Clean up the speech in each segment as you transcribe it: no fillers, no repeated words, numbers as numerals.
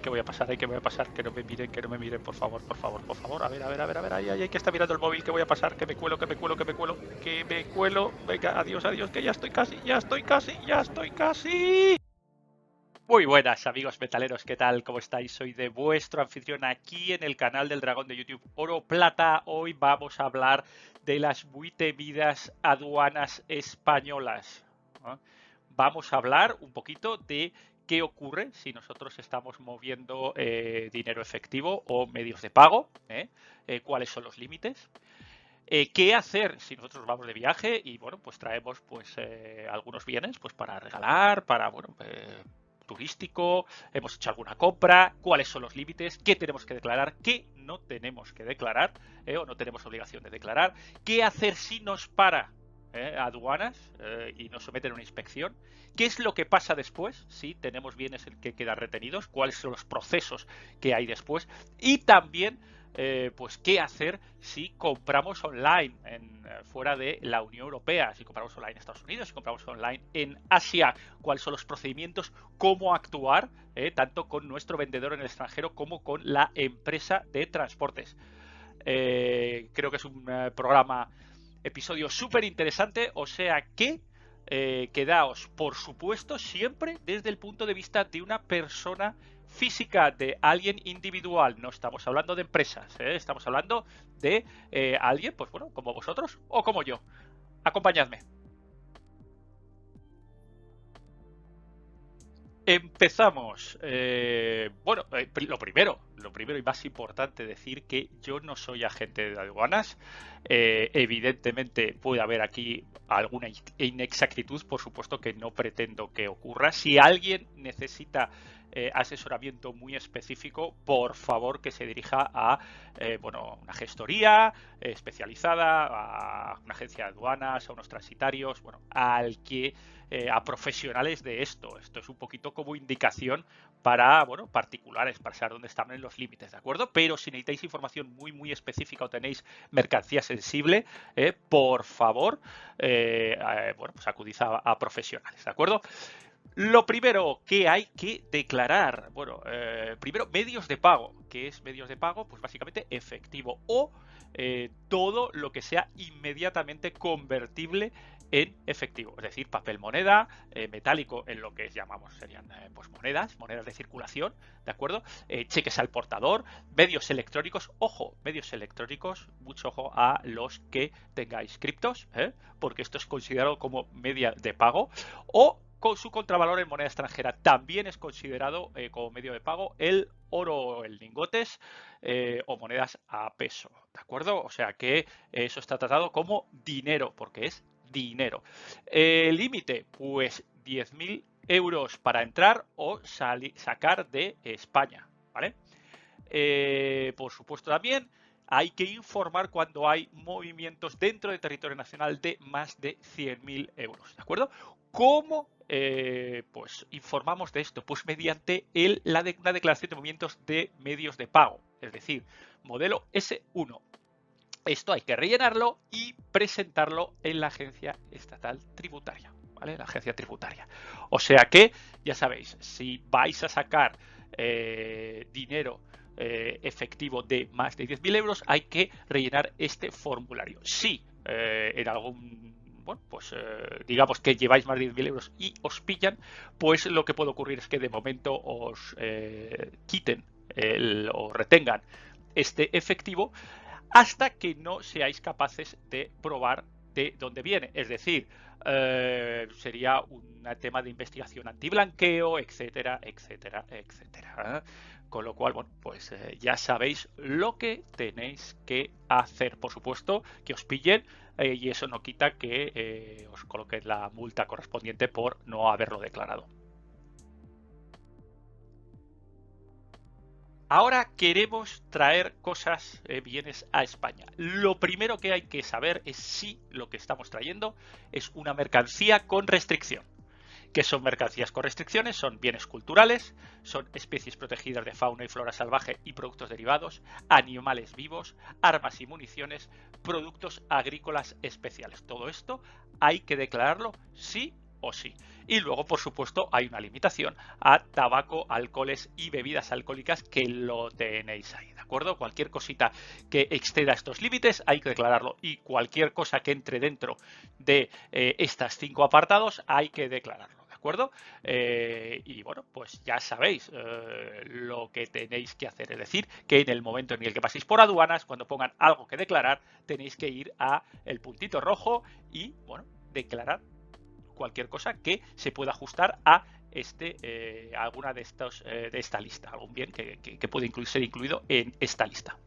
que voy a pasar, que no me miren, por favor, a ver, ay, que está mirando el móvil, que voy a pasar, que me cuelo, venga, adiós, que ya estoy casi. Muy buenas amigos metaleros, ¿qué tal? ¿Cómo estáis? Soy de vuestro anfitrión aquí en el canal del Dragón de YouTube Oro Plata. Hoy vamos a hablar de las muy temidas aduanas españolas, ¿no? Vamos a hablar un poquito de qué ocurre si nosotros estamos moviendo dinero efectivo o medios de pago, cuáles son los límites. ¿Qué hacer si nosotros vamos de viaje y bueno, pues traemos pues algunos bienes pues para regalar, para bueno, turístico, hemos hecho alguna compra, cuáles son los límites, qué tenemos que declarar, qué no tenemos que declarar o no tenemos obligación de declarar, qué hacer si nos para aduanas y nos someten a una inspección, qué es lo que pasa después si tenemos bienes que quedan retenidos, cuáles son los procesos que hay después y también pues qué hacer si compramos online fuera de la Unión Europea, si compramos online en Estados Unidos, si compramos online en Asia, cuáles son los procedimientos, cómo actuar tanto con nuestro vendedor en el extranjero como con la empresa de transportes. Creo que es un episodio súper interesante, o sea que quedaos, por supuesto, siempre desde el punto de vista de una persona física, de alguien individual. No estamos hablando de empresas, estamos hablando de alguien, pues bueno, como vosotros o como yo. Acompañadme. Empezamos. Lo primero y más importante, decir que yo no soy agente de aduanas. Evidentemente puede haber aquí alguna inexactitud, por supuesto que no pretendo que ocurra. Si alguien necesita asesoramiento muy específico, por favor que se dirija a una gestoría especializada, a una agencia de aduanas, a unos transitarios, a profesionales de esto. Esto es un poquito como indicación para particulares, para saber dónde están en los límites, ¿de acuerdo? Pero si necesitáis información muy específica o tenéis mercancía sensible, por favor, pues acudid a profesionales, ¿de acuerdo? Lo primero que hay que declarar, primero medios de pago. ¿Qué es medios de pago? Pues básicamente efectivo o todo lo que sea inmediatamente convertible en efectivo, es decir, papel moneda, metálico en lo que llamamos serían pues monedas de circulación, ¿de acuerdo? Cheques al portador, medios electrónicos, medios electrónicos, mucho ojo a los que tengáis criptos, porque esto es considerado como media de pago, o con su contravalor en moneda extranjera. También es considerado como medio de pago el oro en lingotes o monedas a peso, ¿de acuerdo? O sea que eso está tratado como dinero, porque es dinero. Límite, pues 10.000 euros para entrar o sacar de España, ¿vale? Por supuesto también hay que informar cuando hay movimientos dentro del territorio nacional de más de 100.000 euros, ¿de acuerdo? ¿Cómo pues informamos de esto? Pues mediante una declaración de movimientos de medios de pago, es decir, modelo S1. Esto hay que rellenarlo y presentarlo en la agencia estatal tributaria, ¿vale? La agencia tributaria. O sea que, ya sabéis, si vais a sacar dinero efectivo de más de 10.000 euros, hay que rellenar este formulario. Si en algún digamos que lleváis más de 10.000 euros y os pillan, pues lo que puede ocurrir es que de momento os quiten o retengan este efectivo hasta que no seáis capaces de probar de dónde viene. Es decir, sería un tema de investigación antiblanqueo, etcétera. Con lo cual, pues ya sabéis lo que tenéis que hacer. Por supuesto, que os pillen y eso no quita que os coloquen la multa correspondiente por no haberlo declarado. Ahora queremos traer cosas, bienes a España. Lo primero que hay que saber es si lo que estamos trayendo es una mercancía con restricción. ¿Qué son mercancías con restricciones? Son bienes culturales, son especies protegidas de fauna y flora salvaje y productos derivados, animales vivos, armas y municiones, productos agrícolas especiales. Todo esto hay que declararlo sí o sí. Y luego, por supuesto, hay una limitación a tabaco, alcoholes y bebidas alcohólicas que lo tenéis ahí, ¿de acuerdo? Cualquier cosita que exceda estos límites hay que declararlo y cualquier cosa que entre dentro de estas 5 apartados hay que declararlo. ¿De acuerdo? Y bueno, pues ya sabéis lo que tenéis que hacer. Es decir, que en el momento en el que paséis por aduanas, cuando pongan algo que declarar, tenéis que ir a el puntito rojo y, bueno, declarar cualquier cosa que se pueda ajustar a alguna de esta lista, algún bien que puede ser incluido en esta lista.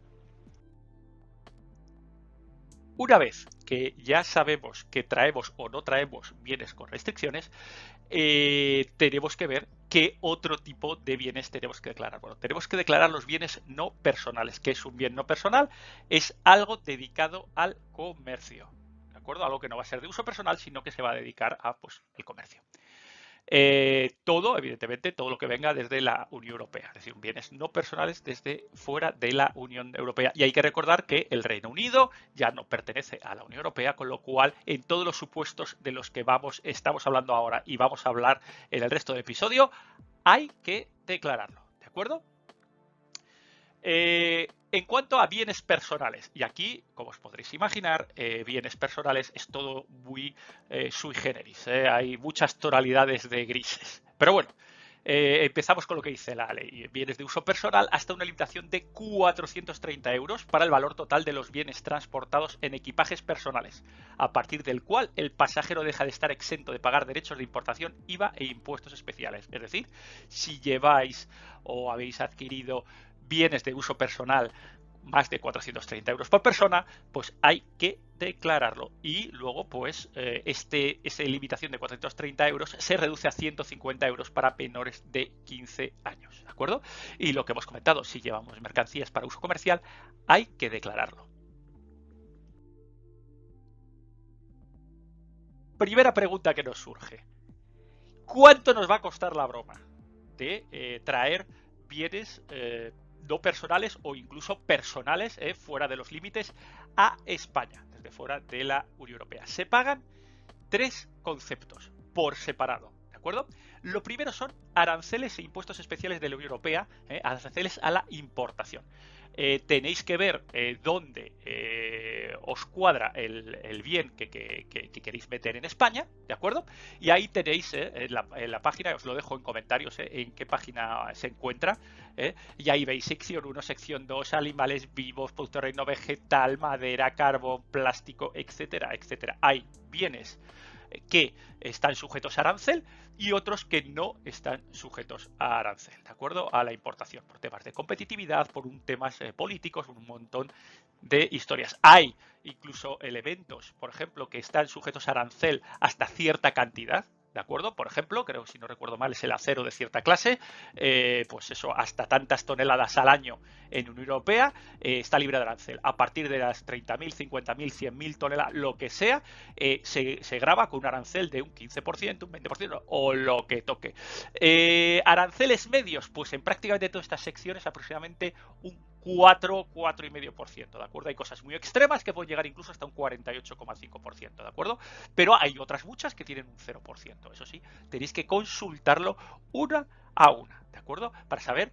Una vez que ya sabemos que traemos o no traemos bienes con restricciones, tenemos que ver qué otro tipo de bienes tenemos que declarar. Bueno, tenemos que declarar los bienes no personales. ¿Qué es un bien no personal? Es algo dedicado al comercio, ¿de acuerdo? Algo que no va a ser de uso personal, sino que se va a dedicar a, pues, el comercio. Todo, evidentemente, todo lo que venga desde la Unión Europea, es decir, bienes no personales desde fuera de la Unión Europea. Y hay que recordar que el Reino Unido ya no pertenece a la Unión Europea, con lo cual, en todos los supuestos de los que estamos hablando ahora y vamos a hablar en el resto del episodio, hay que declararlo, ¿de acuerdo? En cuanto a bienes personales, y aquí, como os podréis imaginar, bienes personales es todo muy sui generis, hay muchas tonalidades de grises. Pero bueno, empezamos con lo que dice la ley. Bienes de uso personal hasta una limitación de 430 euros para el valor total de los bienes transportados en equipajes personales, a partir del cual el pasajero deja de estar exento de pagar derechos de importación, IVA e impuestos especiales. Es decir, si lleváis o habéis adquirido bienes de uso personal más de 430 euros por persona, pues hay que declararlo. Y luego, pues, esa limitación de 430 euros se reduce a 150 euros para menores de 15 años, ¿de acuerdo? Y lo que hemos comentado, si llevamos mercancías para uso comercial, hay que declararlo. Primera pregunta que nos surge. ¿Cuánto nos va a costar la broma de traer bienes no personales o incluso personales fuera de los límites a España, desde fuera de la Unión Europea? Se pagan 3 conceptos por separado, ¿de acuerdo? Lo primero son aranceles e impuestos especiales de la Unión Europea, aranceles a la importación. Tenéis que ver dónde os cuadra el bien que queréis meter en España, ¿de acuerdo? Y ahí tenéis en la página, os lo dejo en comentarios, en qué página se encuentra, y ahí veis sección 1, sección 2, animales vivos, producto de reino vegetal, madera, carbón, plástico, etcétera, etcétera. Hay bienes que están sujetos a arancel y otros que no están sujetos a arancel, ¿de acuerdo? A la importación, por temas de competitividad, por temas políticos, un montón de historias. Hay incluso elementos, por ejemplo, que están sujetos a arancel hasta cierta cantidad, ¿de acuerdo? Por ejemplo, creo que si no recuerdo mal es el acero de cierta clase, pues eso, hasta tantas toneladas al año en Unión Europea está libre de arancel. A partir de las 30.000, 50.000, 100.000 toneladas, lo que sea, se grava con un arancel de un 15%, un 20% o lo que toque. Aranceles medios, pues en prácticamente todas estas secciones aproximadamente un 4,5%, ¿de acuerdo? Hay cosas muy extremas que pueden llegar incluso hasta un 48,5%, ¿de acuerdo? Pero hay otras muchas que tienen un 0%. Eso sí, tenéis que consultarlo una a una, ¿de acuerdo? Para saber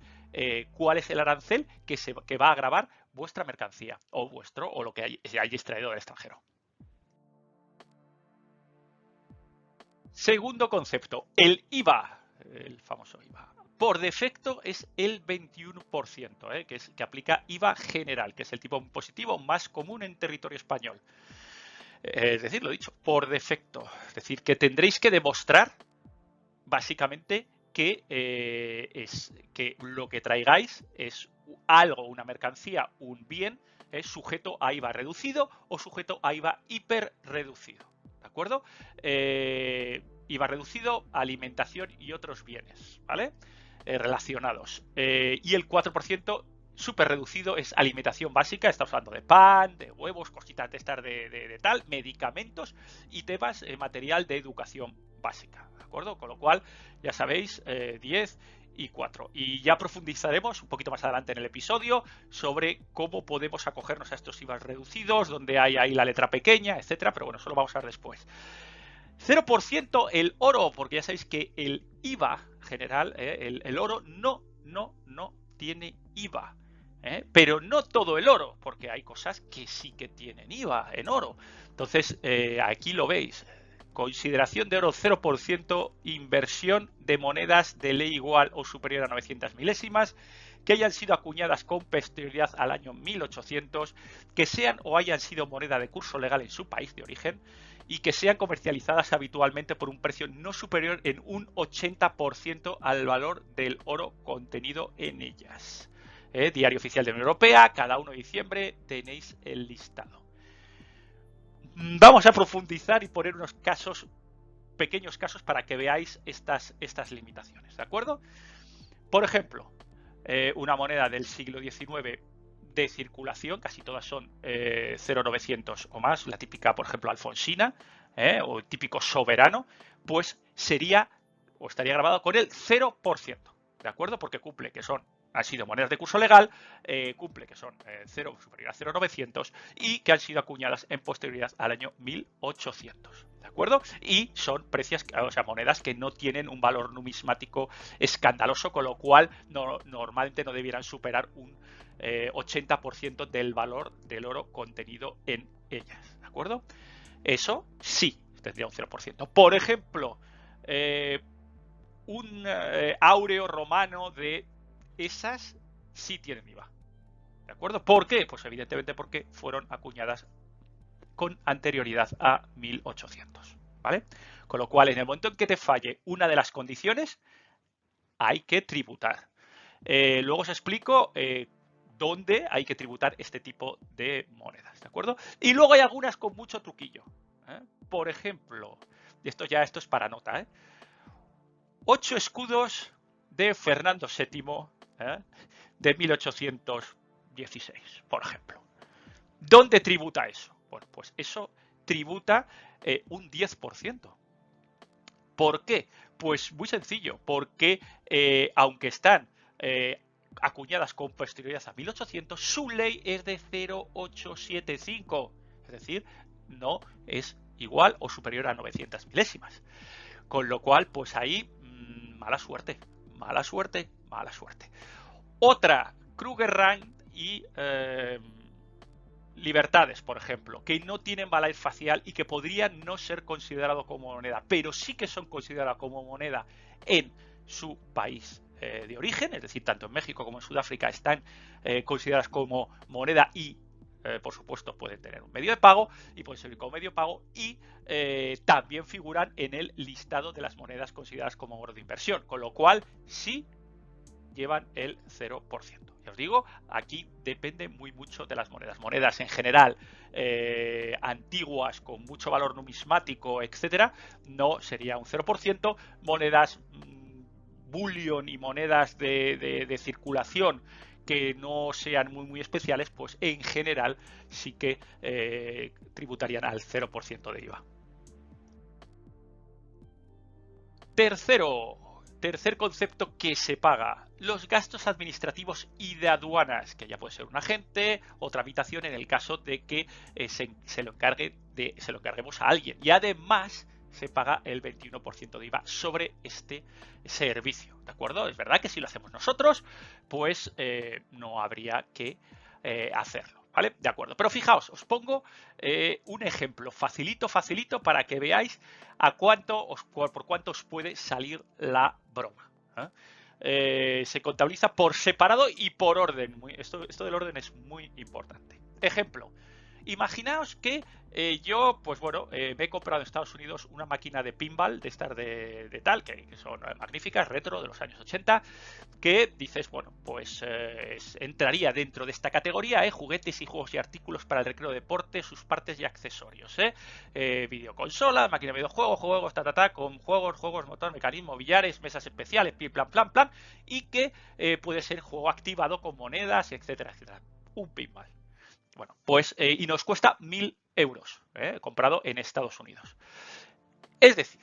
cuál es el arancel que va a gravar vuestra mercancía o lo que hayáis traído del extranjero. Segundo concepto, el IVA, el famoso IVA. Por defecto es el 21%, que aplica IVA general, que es el tipo impositivo más común en territorio español. Es decir, lo dicho, por defecto. Es decir, que tendréis que demostrar, básicamente, que lo que traigáis es algo, una mercancía, un bien, sujeto a IVA reducido o sujeto a IVA hiper reducido. ¿De acuerdo? IVA reducido, alimentación y otros bienes, ¿vale? Relacionados. Y el 4% súper reducido es alimentación básica, estamos hablando de pan, de huevos, cositas de estar de tal, medicamentos y temas, material de educación básica, ¿de acuerdo? Con lo cual, ya sabéis, 10 y 4. Y ya profundizaremos un poquito más adelante en el episodio sobre cómo podemos acogernos a estos IVAs reducidos, donde hay ahí la letra pequeña, etcétera, pero bueno, eso lo vamos a ver después. 0% el oro, porque ya sabéis que el IVA general, el oro no tiene IVA. Pero no todo el oro, porque hay cosas que sí que tienen IVA en oro. Entonces, aquí lo veis. Consideración de oro 0%, inversión de monedas de ley igual o superior a 900 milésimas, que hayan sido acuñadas con posterioridad al año 1800, que sean o hayan sido moneda de curso legal en su país de origen y que sean comercializadas habitualmente por un precio no superior en un 80% al valor del oro contenido en ellas. Diario Oficial de la Unión Europea, cada 1 de diciembre tenéis el listado. Vamos a profundizar y poner unos casos, pequeños casos, para que veáis estas limitaciones, ¿de acuerdo? Por ejemplo, una moneda del siglo XIX de circulación, casi todas son 0,900 o más, la típica, por ejemplo, alfonsina, o el típico soberano, pues sería o estaría grabado con el 0%, ¿de acuerdo? Porque cumple que han sido monedas de curso legal, cumple que son 0 superior a 0,900 y que han sido acuñadas en posterioridad al año 1800, ¿de acuerdo? Y son precios, o sea, monedas que no tienen un valor numismático escandaloso, con lo cual normalmente no debieran superar un 80% del valor del oro contenido en ellas, ¿de acuerdo? Eso sí tendría un 0%. Por ejemplo, un áureo romano de esas sí tienen IVA. ¿De acuerdo? ¿Por qué? Pues evidentemente porque fueron acuñadas con anterioridad a 1800. ¿Vale? Con lo cual, en el momento en que te falle una de las condiciones, hay que tributar. Luego os explico dónde hay que tributar este tipo de monedas. ¿De acuerdo? Y luego hay algunas con mucho truquillo. Por ejemplo, esto es para nota, 8 escudos de Fernando VII de 1816, por ejemplo. ¿Dónde tributa eso? Bueno, pues eso tributa un 10%. ¿Por qué? Pues muy sencillo, porque aunque están acuñadas con posterioridad a 1800, su ley es de 0,875, es decir, no es igual o superior a 900 milésimas. Con lo cual, pues ahí, mala suerte, mala suerte, mala suerte. Otra, Krugerrand y Libertades, por ejemplo, que no tienen valor facial y que podrían no ser considerados como moneda, pero sí que son considerados como moneda en su país de origen, es decir, tanto en México como en Sudáfrica están consideradas como moneda y por supuesto pueden tener un medio de pago y pueden servir como medio de pago y también figuran en el listado de las monedas consideradas como oro de inversión, con lo cual sí llevan el 0%. Ya os digo, aquí depende muy mucho de las monedas. Monedas en general antiguas con mucho valor numismático, etcétera, no sería un 0%. Monedas bullion y monedas de circulación que no sean muy especiales, pues en general sí que tributarían al 0% de IVA. Tercer concepto que se paga, los gastos administrativos y de aduanas, que ya puede ser un agente o tramitación en el caso de que se lo encarguemos a alguien. Y además se paga el 21% de IVA sobre este servicio, ¿de acuerdo? Es verdad que si lo hacemos nosotros, pues no habría que hacerlo, ¿vale? De acuerdo, pero fijaos, os pongo un ejemplo facilito para que veáis por cuánto os puede salir la broma. Se contabiliza por separado y por orden. Esto del orden es muy importante. Ejemplo, imaginaos que yo, pues bueno, me he comprado en Estados Unidos una máquina de pinball de estas de tal, que son magníficas, retro, de los años 80, que dices, bueno, pues entraría dentro de esta categoría, juguetes y juegos y artículos para el recreo, deporte, sus partes y accesorios, videoconsola, máquina de videojuegos, juegos, con juegos, motor, mecanismo, billares, mesas especiales, plan, y que puede ser juego activado con monedas, etcétera, etcétera. Un pinball. Bueno, pues y nos cuesta 1.000 euros, comprado en Estados Unidos. Es decir,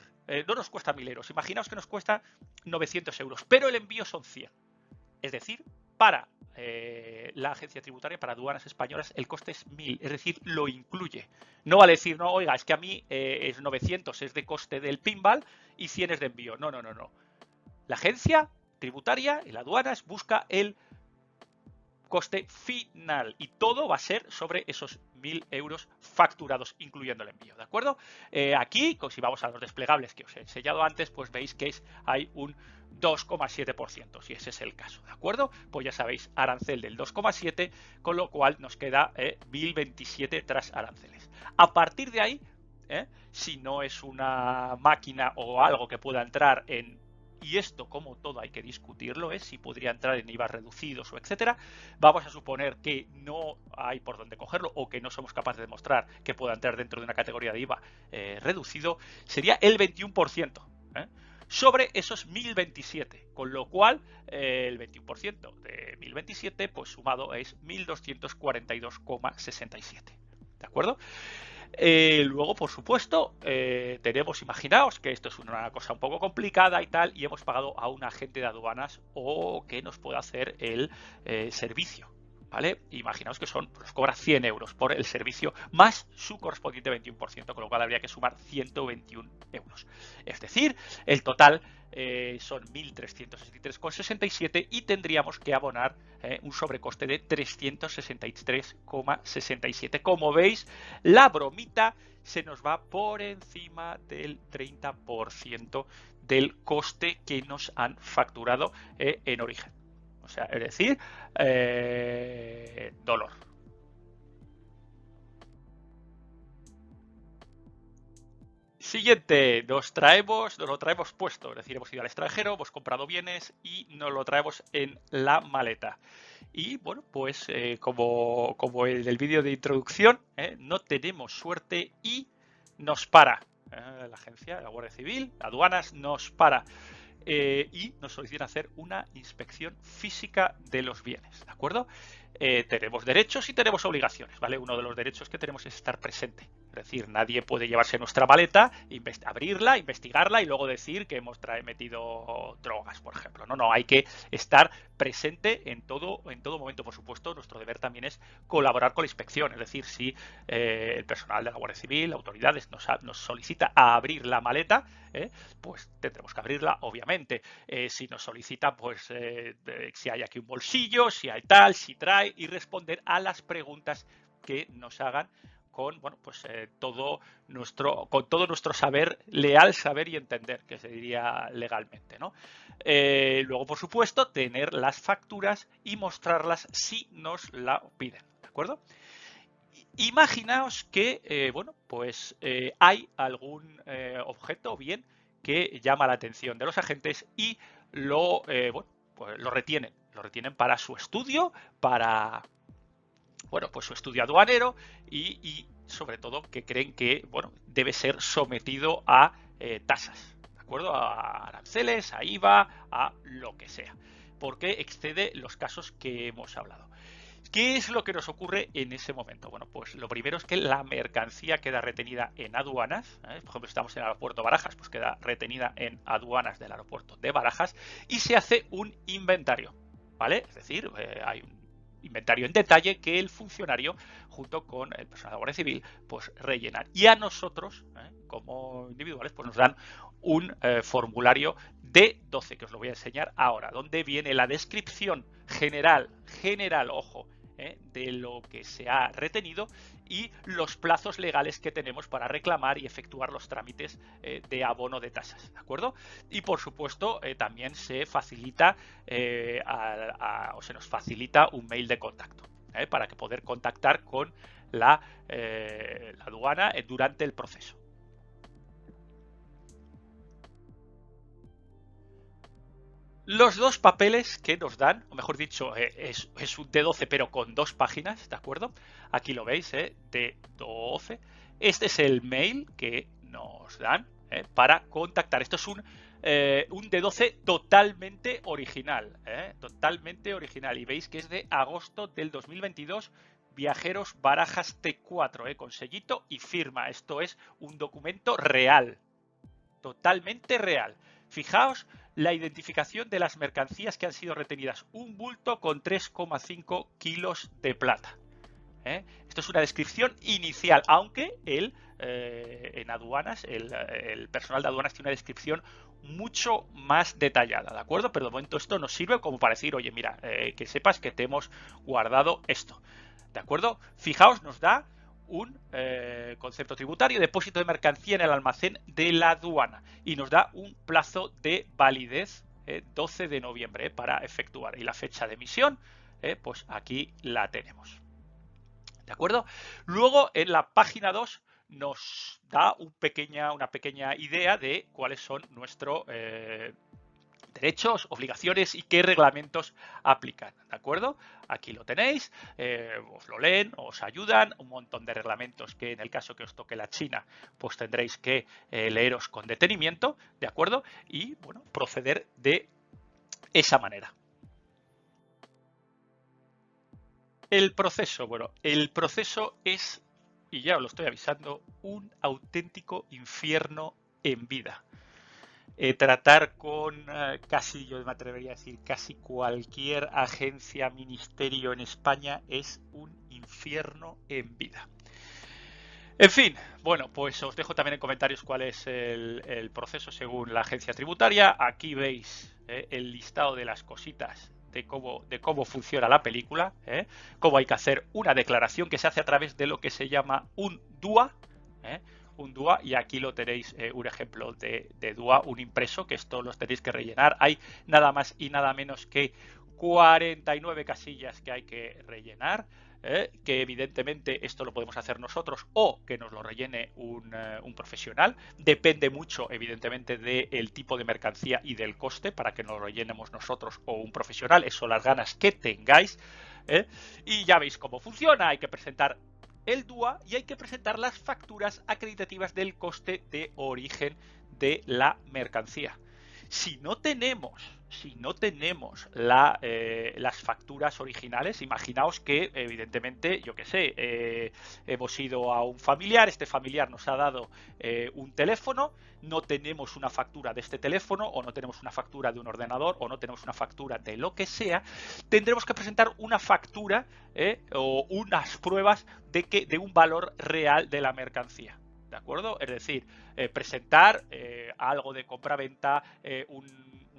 no nos cuesta 1.000 euros, imaginaos que nos cuesta 900 euros, pero el envío son 100. Es decir, para la agencia tributaria, para aduanas españolas, el coste es 1.000, es decir, lo incluye. No vale decir, no, oiga, es que a mí es 900, es de coste del pinball y 100 es de envío. No, no, no, no. La agencia tributaria y la aduanas busca el coste final y todo va a ser sobre esos 1.000 euros facturados, incluyendo el envío, ¿de acuerdo? Aquí, si vamos a los desplegables que os he enseñado antes, pues veis que hay un 2,7%, si ese es el caso, ¿de acuerdo? Pues ya sabéis, arancel del 2,7, con lo cual nos queda 1.027 tras aranceles. A partir de ahí, si no es una máquina o algo que pueda entrar en... Y esto, como todo, hay que discutirlo, si podría entrar en IVA reducidos o etcétera. Vamos a suponer que no hay por dónde cogerlo o que no somos capaces de demostrar que pueda entrar dentro de una categoría de IVA reducido, sería el 21%. Sobre esos 1.027, con lo cual el 21% de 1.027 pues sumado es 1.242,67, ¿de acuerdo? Luego, por supuesto, tenemos, imaginaos que esto es una cosa un poco complicada y tal, y hemos pagado a un agente de aduanas o que nos pueda hacer el servicio, ¿vale? Imaginaos que nos cobra 100 euros por el servicio más su correspondiente 21%, con lo cual habría que sumar 121 euros. Es decir, el total son 1.363,67 y tendríamos que abonar un sobrecoste de 363,67. Como veis, la bromita se nos va por encima del 30% del coste que nos han facturado en origen. O sea, es decir, dolor. Siguiente, nos lo traemos puesto, es decir, hemos ido al extranjero, hemos comprado bienes y nos lo traemos en la maleta. Y bueno, pues como en el vídeo de introducción, no tenemos suerte y nos para. La agencia, la Guardia Civil, aduanas, nos para. Y nos solicitan hacer una inspección física de los bienes, ¿de acuerdo? Tenemos derechos y tenemos obligaciones, ¿vale? Uno de los derechos que tenemos es estar presente. Es decir, nadie puede llevarse nuestra maleta, abrirla, investigarla y luego decir que hemos metido drogas, por ejemplo. No, hay que estar presente en todo momento. Por supuesto, nuestro deber también es colaborar con la inspección. Es decir, si el personal de la Guardia Civil, autoridades, nos solicita abrir la maleta, pues tendremos que abrirla, obviamente. Si nos solicita, pues si hay aquí un bolsillo, si hay tal, si trae, y responder a las preguntas que nos hagan con todo nuestro saber, leal saber y entender, que se diría legalmente, ¿no? Luego, por supuesto, tener las facturas y mostrarlas si nos la piden, ¿de acuerdo? Imaginaos que hay algún objeto bien que llama la atención de los agentes y lo retienen. Lo retienen para su estudio, para su estudio aduanero y sobre todo que creen que debe ser sometido a tasas, ¿de acuerdo? A aranceles, a IVA, a lo que sea, porque excede los casos que hemos hablado. ¿Qué es lo que nos ocurre en ese momento? Bueno, pues lo primero es que la mercancía queda retenida en aduanas. Por ejemplo, si estamos en el aeropuerto de Barajas, pues queda retenida en aduanas del aeropuerto de Barajas y se hace un inventario, ¿vale? Es decir, hay un inventario en detalle que el funcionario, junto con el personal de la Guardia Civil, pues rellenan. Y a nosotros, como individuales, pues nos dan un formulario D12, que os lo voy a enseñar ahora, donde viene la descripción general, ojo, de lo que se ha retenido y los plazos legales que tenemos para reclamar y efectuar los trámites de abono de tasas, ¿de acuerdo? Y por supuesto también se facilita o se nos facilita un mail de contacto para que poder contactar con la aduana durante el proceso. Los dos papeles que nos dan, o mejor dicho, es un D12 pero con 2 páginas, ¿de acuerdo? Aquí lo veis, D12. Este es el mail que nos dan para contactar. Esto es un D12 totalmente original, totalmente original. Y veis que es de agosto del 2022, Viajeros Barajas T4, con sellito y firma. Esto es un documento real, totalmente real. Fijaos la identificación de las mercancías que han sido retenidas. Un bulto con 3,5 kilos de plata. Esto es una descripción inicial, aunque en aduanas, el personal de aduanas tiene una descripción mucho más detallada, ¿de acuerdo? Pero de momento esto nos sirve como para decir, oye, mira, que sepas que te hemos guardado esto, ¿de acuerdo? Fijaos, nos da un concepto tributario, depósito de mercancía en el almacén de la aduana, y nos da un plazo de validez, 12 de noviembre, para efectuar, y la fecha de emisión, pues aquí la tenemos. ¿De acuerdo? Luego en la página 2 nos da una pequeña idea de cuáles son nuestros derechos, obligaciones y qué reglamentos aplican. ¿De acuerdo? Aquí lo tenéis, os lo leen, os ayudan, un montón de reglamentos que en el caso que os toque la China, pues tendréis que leeros con detenimiento, ¿de acuerdo? Y bueno, proceder de esa manera. El proceso, bueno, el proceso es, y ya os lo estoy avisando, un auténtico infierno en vida. Tratar con casi, yo me atrevería a decir, casi cualquier agencia, ministerio en España es un infierno en vida. En fin, bueno, pues os dejo también en comentarios cuál es el proceso según la agencia tributaria. Aquí veis el listado de las cositas de cómo funciona la película, cómo hay que hacer una declaración que se hace a través de lo que se llama un DUA, un DUA, y aquí lo tenéis un ejemplo de DUA, un impreso, que esto los tenéis que rellenar. Hay nada más y nada menos que 49 casillas que hay que rellenar. Que evidentemente esto lo podemos hacer nosotros o que nos lo rellene un profesional. Depende mucho evidentemente del tipo de mercancía y del coste para que nos lo rellenemos nosotros o un profesional. Eso, las ganas que tengáis. Y ya veis cómo funciona. Hay que presentar el DUA y hay que presentar las facturas acreditativas del coste de origen de la mercancía. Si no tenemos las facturas originales, imaginaos que evidentemente, yo qué sé, hemos ido a un familiar, este familiar nos ha dado un teléfono, no tenemos una factura de este teléfono o no tenemos una factura de un ordenador o no tenemos una factura de lo que sea, tendremos que presentar una factura o unas pruebas de un valor real de la mercancía. ¿De acuerdo? Es decir, presentar algo de compraventa,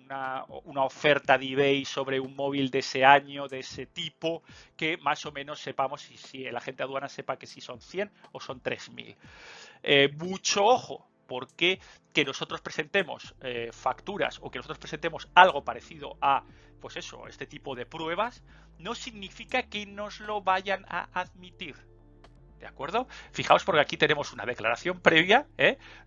una oferta de eBay sobre un móvil de ese año, de ese tipo, que más o menos sepamos si el agente de aduana sepa que si son 100 o son 3.000. Mucho ojo, porque que nosotros presentemos facturas o que nosotros presentemos algo parecido a, pues eso, este tipo de pruebas, no significa que nos lo vayan a admitir. ¿De acuerdo? Fijaos porque aquí tenemos una declaración previa,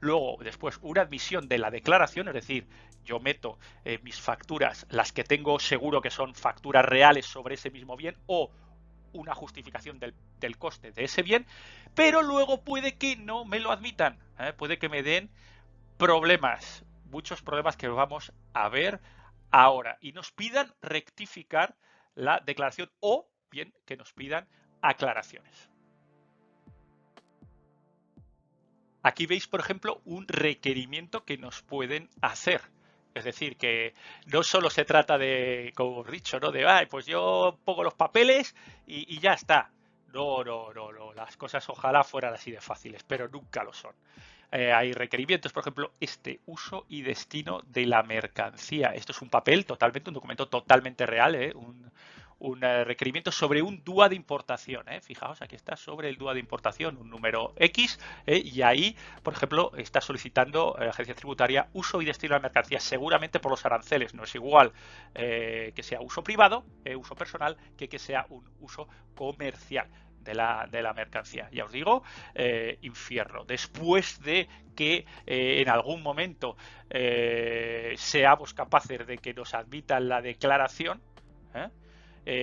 luego después una admisión de la declaración, es decir, yo meto mis facturas, las que tengo seguro que son facturas reales sobre ese mismo bien o una justificación del coste de ese bien, pero luego puede que no me lo admitan, puede que me den problemas, muchos problemas que vamos a ver ahora y nos pidan rectificar la declaración o bien que nos pidan aclaraciones. Aquí veis, por ejemplo, un requerimiento que nos pueden hacer. Es decir, que no solo se trata de, como os he dicho, ¿no? De, pues yo pongo los papeles y ya está. No. Las cosas ojalá fueran así de fáciles, pero nunca lo son. Hay requerimientos, por ejemplo, uso y destino de la mercancía. Esto es un papel totalmente, un documento totalmente real, un requerimiento sobre un DUA de importación. Fijaos, aquí está sobre el DUA de importación, un número X, y ahí, por ejemplo, está solicitando la agencia tributaria uso y destino de la mercancía, seguramente por los aranceles. No es igual que sea uso privado, uso personal, que sea un uso comercial de la mercancía. Ya os digo, infierno. Después de que en algún momento seamos capaces de que nos admitan la declaración,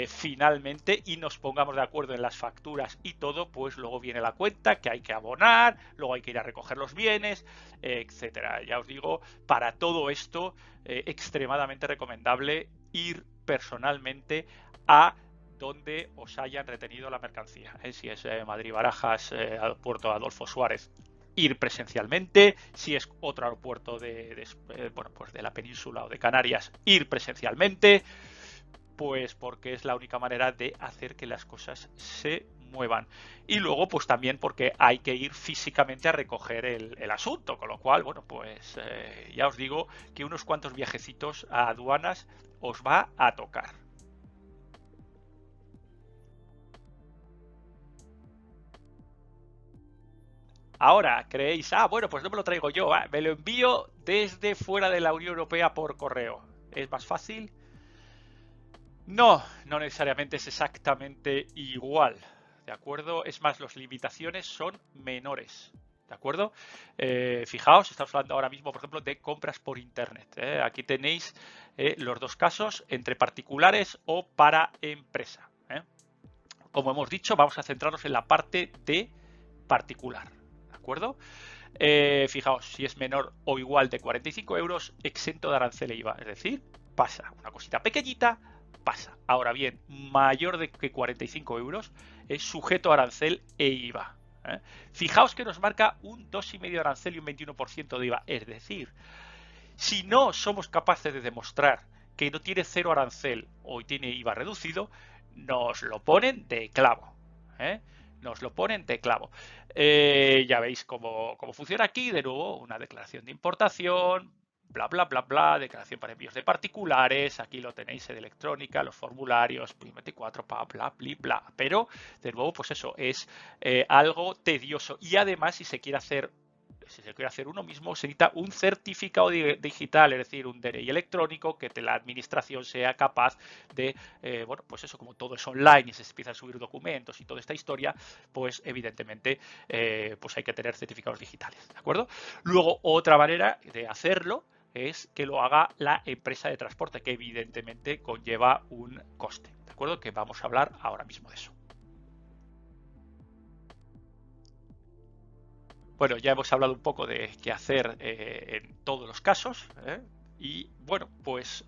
finalmente, y nos pongamos de acuerdo en las facturas y todo, pues luego viene la cuenta que hay que abonar, luego hay que ir a recoger los bienes, etcétera. Ya os digo, para todo esto, extremadamente recomendable ir personalmente a donde os hayan retenido la mercancía, si es Madrid-Barajas, al puerto Adolfo Suárez ir presencialmente. Si es otro aeropuerto bueno, pues de la península o de Canarias, ir presencialmente, pues porque es la única manera de hacer que las cosas se muevan. Y luego, pues también porque hay que ir físicamente a recoger el asunto, con lo cual, bueno, pues ya os digo que unos cuantos viajecitos a aduanas os va a tocar. Ahora creéis, bueno, pues no me lo traigo yo, me lo envío desde fuera de la Unión Europea por correo. ¿Es más fácil? No, no necesariamente es exactamente igual, ¿de acuerdo? Es más, las limitaciones son menores, ¿de acuerdo? Fijaos, estamos hablando ahora mismo, por ejemplo, de compras por Internet. Aquí tenéis los dos casos, entre particulares o para empresa. Como hemos dicho, vamos a centrarnos en la parte de particular, ¿de acuerdo? Fijaos, si es menor o igual de 45 euros, exento de arancel e IVA. Es decir, pasa. Una cosita pequeñita, pasa. Ahora bien, mayor de que 45 euros es sujeto a arancel e IVA. Fijaos que nos marca un 2,5% de arancel y un 21% de IVA. Es decir, si no somos capaces de demostrar que no tiene cero arancel o tiene IVA reducido, nos lo ponen de clavo. Nos lo ponen de clavo. Ya veis cómo funciona aquí. De nuevo, una declaración de importación, bla, bla, bla, bla, declaración para envíos de particulares. Aquí lo tenéis en electrónica, los formularios, PRIM24, bla, bla, bla. Pero, de nuevo, pues eso es algo tedioso. Y además, si se quiere hacer uno mismo, se necesita un certificado digital, es decir, un DNI electrónico, que la administración sea capaz de, bueno, pues eso, como todo es online y se empiezan a subir documentos y toda esta historia, pues evidentemente pues hay que tener certificados digitales, ¿de acuerdo? Luego, otra manera de hacerlo es que lo haga la empresa de transporte, que evidentemente conlleva un coste, ¿de acuerdo? Que vamos a hablar ahora mismo de eso. Bueno, ya hemos hablado un poco de qué hacer en todos los casos. Y bueno, pues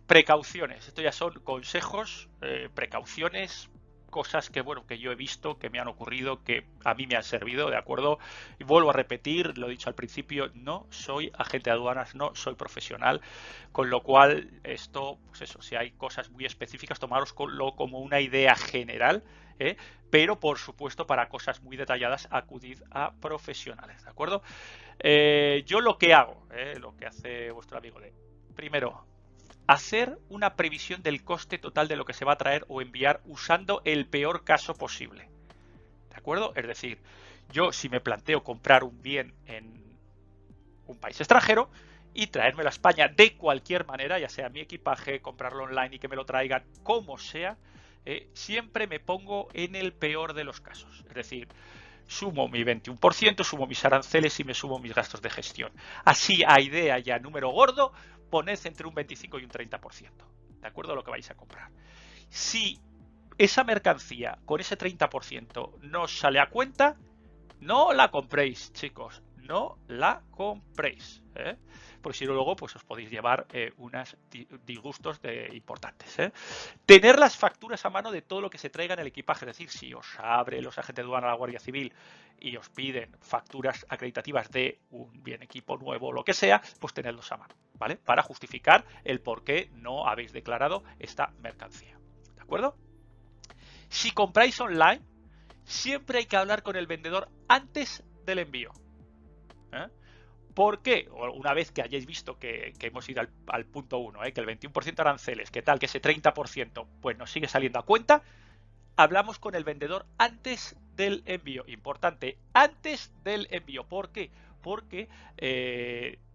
precauciones. Esto ya son consejos, precauciones, cosas que bueno que yo he visto, que me han ocurrido, que a mí me han servido, ¿de acuerdo? Y vuelvo a repetir, lo he dicho al principio, no soy agente de aduanas, no soy profesional, con lo cual esto, pues eso, si hay cosas muy específicas, tomároslo como una idea general, ¿eh? Pero por supuesto para cosas muy detalladas acudid a profesionales, ¿de acuerdo? Yo lo que hago, lo que hace vuestro amigo de, primero, hacer una previsión del coste total de lo que se va a traer o enviar usando el peor caso posible, ¿de acuerdo? Es decir, yo si me planteo comprar un bien en un país extranjero y traérmelo a España de cualquier manera, ya sea mi equipaje, comprarlo online y que me lo traigan como sea, siempre me pongo en el peor de los casos. Es decir, sumo mi 21%, sumo mis aranceles y me sumo mis gastos de gestión. Así, a idea ya número gordo, poned entre un 25 y un 30%. ¿De acuerdo a lo que vais a comprar? Si esa mercancía con ese 30% no os sale a cuenta, no la compréis, chicos. No la compréis. Porque si no, luego pues os podéis llevar unos disgustos importantes. Tener las facturas a mano de todo lo que se traiga en el equipaje. Es decir, si os abre los agentes de aduana a la Guardia Civil y os piden facturas acreditativas de un bien equipo nuevo o lo que sea, pues tenedlos a mano, ¿vale? Para justificar el por qué no habéis declarado esta mercancía. ¿De acuerdo? Si compráis online, siempre hay que hablar con el vendedor antes del envío. ¿Por qué? Una vez que hayáis visto que hemos ido al punto 1, que el 21% de aranceles, que tal, que ese 30% pues nos sigue saliendo a cuenta, hablamos con el vendedor antes del envío. Importante, antes del envío. ¿Por qué? Porque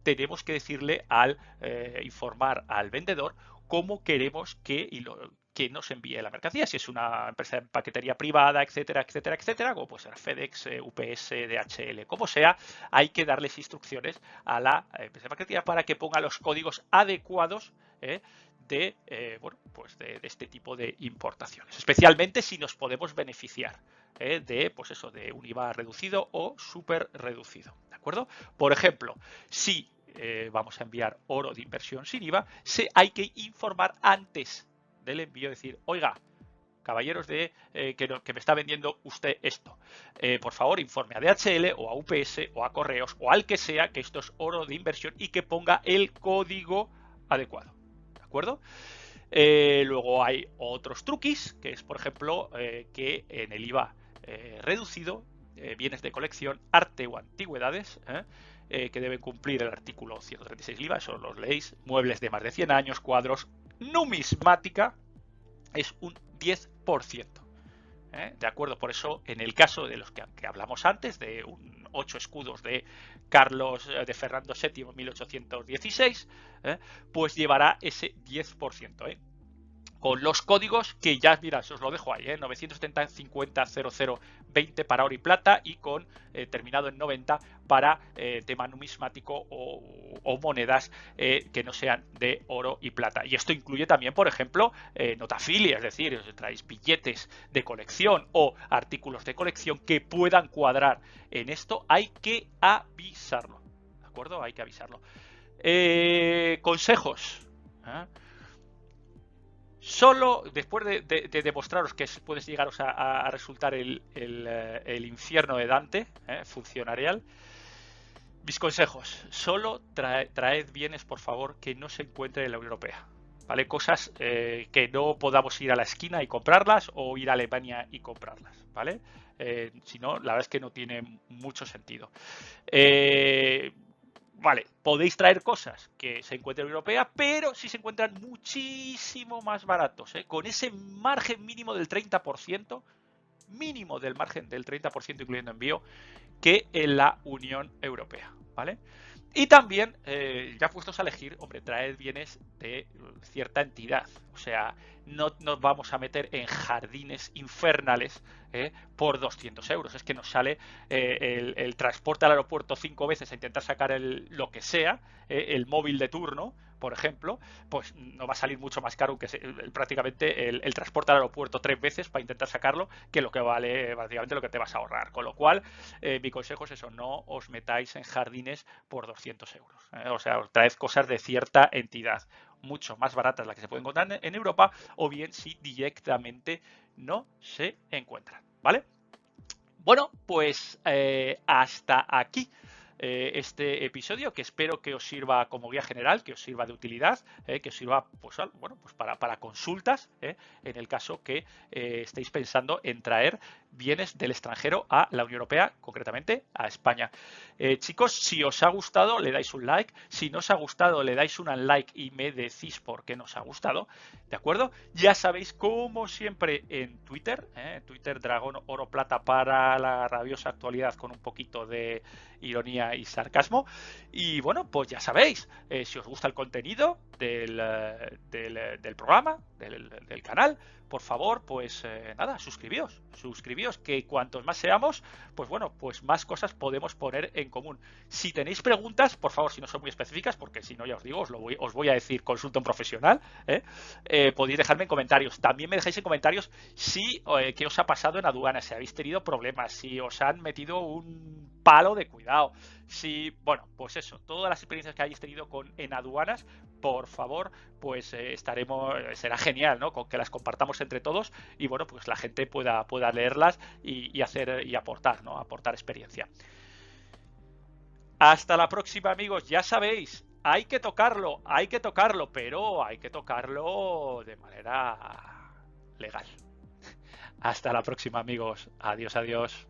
tenemos que decirle informar al vendedor cómo queremos que nos envíe la mercancía. Si es una empresa de paquetería privada, etcétera, etcétera, etcétera, como puede ser FedEx, UPS, DHL, como sea, hay que darles instrucciones a la empresa de paquetería para que ponga los códigos adecuados bueno, pues de este tipo de importaciones, especialmente si nos podemos beneficiar de, pues eso, de un IVA reducido o súper reducido, ¿de acuerdo? Por ejemplo, si vamos a enviar oro de inversión sin IVA, hay que informar antes del envío, decir, oiga, caballeros de que me está vendiendo usted esto. Por favor, informe a DHL o a UPS o a Correos o al que sea que esto es oro de inversión y que ponga el código adecuado. ¿De acuerdo? Luego hay otros truquis, que es, por ejemplo, que en el IVA reducido, bienes de colección, arte o antigüedades, que deben cumplir el artículo 136 IVA, eso los leéis, muebles de más de 100 años, cuadros, numismática, es un 10%. ¿De acuerdo? Por eso, en el caso de los que hablamos antes, de 8 escudos de Fernando VII 1816, pues llevará ese 10%. Con los códigos que ya, mira, os lo dejo ahí, 970 50 00 20 para oro y plata y con terminado en 90 para tema numismático o monedas que no sean de oro y plata. Y esto incluye también, por ejemplo, notafilia, es decir, os traéis billetes de colección o artículos de colección que puedan cuadrar en esto, hay que avisarlo, ¿de acuerdo? Hay que avisarlo. Consejos. Solo después de demostraros que puedes llegaros a resultar el infierno de Dante, funcionarial, mis consejos: solo traed bienes, por favor, que no se encuentren en la Unión Europea, ¿vale? Cosas que no podamos ir a la esquina y comprarlas o ir a Alemania y comprarlas, ¿vale? Si no, la verdad es que no tiene mucho sentido. Vale, podéis traer cosas que se encuentren en la Europea, pero sí se encuentran muchísimo más baratos, con ese margen mínimo del 30%, mínimo del margen del 30% incluyendo envío, que en la Unión Europea, ¿vale? Y también, ya puestos a elegir, hombre, traed bienes de cierta entidad. O sea, no nos vamos a meter en jardines infernales por 200 euros. Es que nos sale el transporte al aeropuerto 5 veces a intentar sacar lo que sea, el móvil de turno, por ejemplo, pues no va a salir mucho más caro que prácticamente el transporte al aeropuerto 3 veces para intentar sacarlo, que lo que vale prácticamente lo que te vas a ahorrar. Con lo cual, mi consejo es eso: no os metáis en jardines por 200 euros. O sea, os traed cosas de cierta entidad, mucho más baratas las que se pueden encontrar en Europa, o bien si directamente no se encuentran, ¿vale? Bueno, pues hasta aquí este episodio, que espero que os sirva como guía general, que os sirva de utilidad, que os sirva pues para consultas, en el caso que estéis pensando en traer bienes del extranjero a la Unión Europea, concretamente a España. Chicos, si os ha gustado, le dais un like. Si no os ha gustado, le dais un unlike y me decís por qué no os ha gustado, ¿de acuerdo? Ya sabéis, como siempre, en Twitter, Twitter Dragón Oro Plata para la rabiosa actualidad con un poquito de ironía y sarcasmo. Y bueno, pues ya sabéis, si os gusta el contenido del programa, del canal, por favor, pues nada, suscribíos, que cuantos más seamos, pues bueno, pues más cosas podemos poner en común. Si tenéis preguntas, por favor, si no son muy específicas, porque si no, ya os digo, os voy a decir, consulta a un profesional, podéis dejarme en comentarios. También me dejáis en comentarios si qué os ha pasado en aduanas, si habéis tenido problemas, si os han metido un palo de cuidado, si, bueno, pues eso, todas las experiencias que hayáis tenido en aduanas, por favor, pues será genial, ¿no? Con que las compartamos entre todos y bueno, pues la gente pueda leerlas y aportar, ¿no? Aportar experiencia. Hasta la próxima, amigos. Ya sabéis, hay que tocarlo, pero hay que tocarlo de manera legal. Hasta la próxima, amigos. Adiós, adiós.